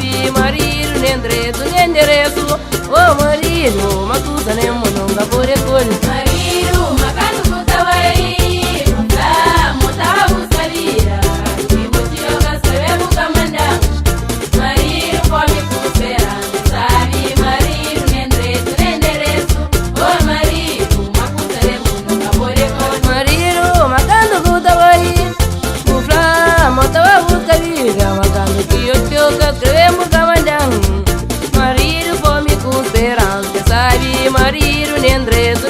sabe, marido, nendereço. Ô marido, makuta nem mononga por recolho. Marido, macando kutawai, muta, muta busaria. E mutioga sabemos camandar. Marido, come cupera, sabe, marido, nendereço. Ô marido, makuta nem mononga por recolho. Marido, macando kutawai, mufla, mota busaria. Macando kiochoka, escrevemos camandar. Marido, fome com esperança, sabe, marido, nendereço.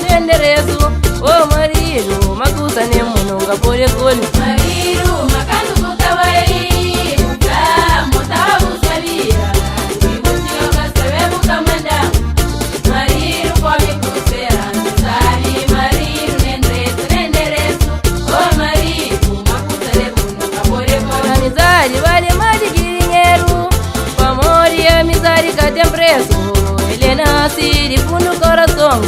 Ô marido, makuta nem mononga por recolho. Marido, macando kutawai, muta, muta busaria. E mutioga sabemos camandar. Marido, come cupera, sabe, marido, nendereço. Ô marido, makuta nem mononga por recolho. Amizade vale mais de dinheiro, o amor e a amizade que tem preço. Ele nasce de fundo do coração,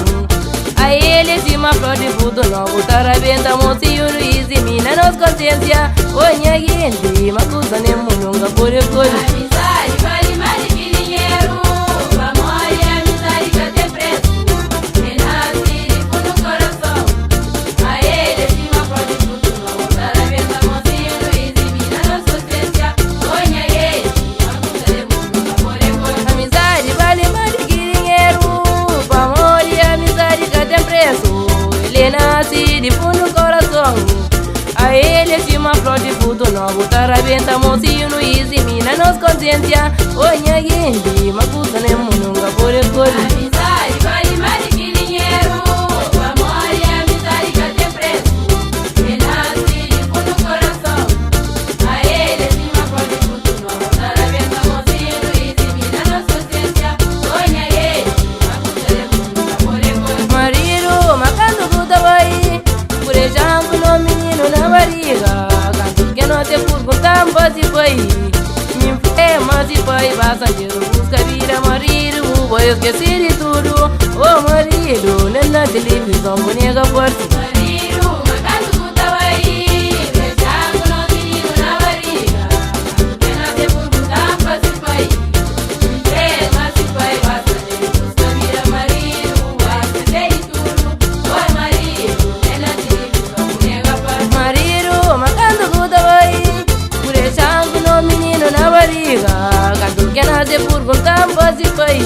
a ele de uma flor de fruto novo. Tarabenta, mocinho, Luiz e mina nos consciência. Onha gente, makuta nem mononga por recolho. Amizade vale mais de dinheiro, o amor e a amizade que tem preço. Ele nasce de fundo do coração, a ele de uma flor de fruto novo. Tarabenta, mocinho, Luiz e mina nos consciência. Onha gente, makuta nem mononga por recolho. Amizade vale mais de dinheiro, o amor e a amizade que tem preço. Ele nasce de fundo do coração, a ele de uma flor de fruto novo. Tarabenta, mocinho, Luiz e mina nos consciência. Onha gente, makuta nem mononga por recolho. Amizade vale mais de dinheiro, o amor e a amizade que tem preço. Ele nasce de fundo do coração, a ele de uma flor de fruto novo. Tarabenta, mocinho, Luiz e mina nos consciência. Onha gente, makuta nem mononga por recolho. Marido, macando kutawai, purejango no menino na barriga. Canto que não te perguntam, se foi. Me enfrema, se foi, passageiro, busca vira marido. Vou esquecer de tudo. Ô marido, nem na televisão, boneca forte. Marido, macando kutawai, beijando no menino na barriga. Que não te perguntam, se foi. Me enfrema, se foi, passageiro, busca vira marido. Esquecer de tudo. Oi marido, nem na televisão, boneca forte. Marido, macando kutawai, purejango no menino na barriga. Canto que não te perguntam, se foi.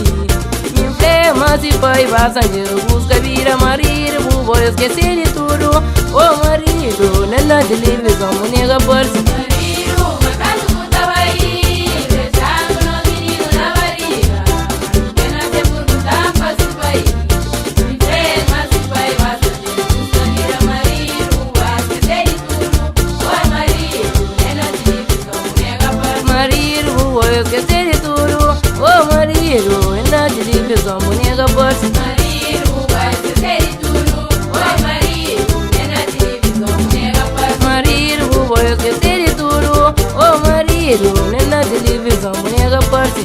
Me enfrema, se foi, passageiro, busca vira marido. Vou esquecer de tudo. Ô marido, nem na televisão, boneca forte. Marido, macando kutawai, beijando no menino na barriga. Que não te perguntam, se foi. Me enfrema, se foi, passageiro, busca vira marido. Esquecer de tudo. Oi marido, nem na televisão, boneca forte. Marido, vou esquecer de tudo. Ô marido, nem na televisão, boneca forte. Marido, vai esquecer de tudo. Oi marido, nem na televisão, boneca forte. Marido, vou esquecer de tudo. Ô marido, nem na televisão, boneca forte.